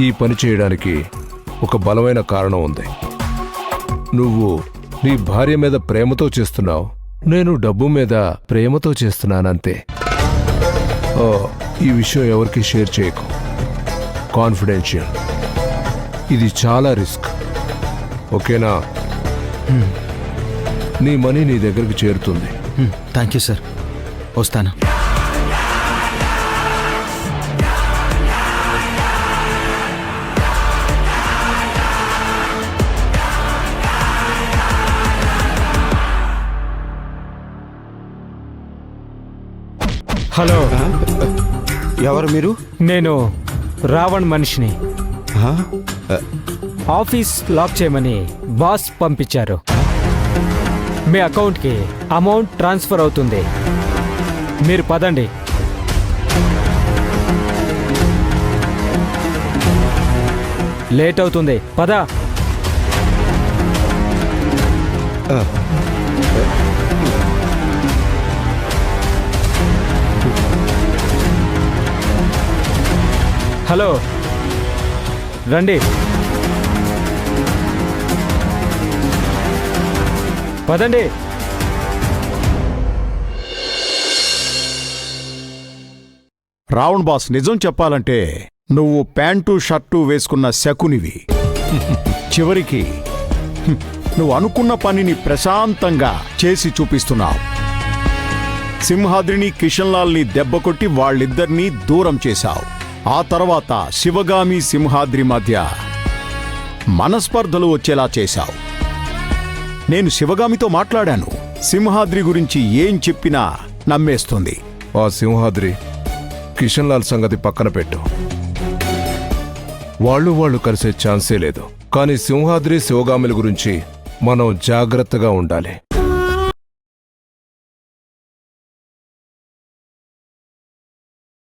ఈ పని చేయడానికి ఒక బలమైన కారణం ఉంది. నువ్వు నీ భార్య మీద ప్రేమతో చేస్తున్నావు, నేను డబ్బు మీద ప్రేమతో చేస్తున్నానంతే. ఈ విషయం ఎవరికి షేర్ చేయకు, కాన్ఫిడెన్షియల్. ఇది చాలా రిస్క్, ఓకేనా? నీ మనీ నీ దగ్గరికి చేరుతుంది. థ్యాంక్ యూ సార్, వస్తాను. హలో, ఎవరు మీరు? నేను రావణ్ మనిషిని. ఆఫీస్ లాక్ చేయమని బాస్ పంపించారు. మీ అకౌంట్కి అమౌంట్ ట్రాన్స్ఫర్ అవుతుంది, మీరు పదండి. లేట్ అవుతుంది, పద. హలో, రండి. పదండి. రావణ్ బాస్, నిజం చెప్పాలంటే నువ్వు ప్యాంటు షర్టు వేసుకున్న శకునివి. చివరికి నువ్వు అనుకున్న పనిని ప్రశాంతంగా చేసి చూపిస్తున్నావు. సింహాద్రిని, కిషన్ లాల్ని దెబ్బకొట్టి వాళ్ళిద్దరినీ దూరం చేశావు. ఆ తర్వాత శివగామి, సింహాద్రి మధ్య మనస్పర్ధలు వచ్చేలా చేశావు. నేను శివగామితో మాట్లాడాను. సింహాద్రి గురించి ఏం చెప్పినా నమ్మేస్తుంది. ఆ సింహాద్రి, కిషన్ లాల్ సంగతి పక్కన పెట్టు. వాళ్ళు కలిసే ఛాన్సే లేదు. కానీ సింహాద్రి, శివగామిల గురించి మనం జాగ్రత్తగా ఉండాలి.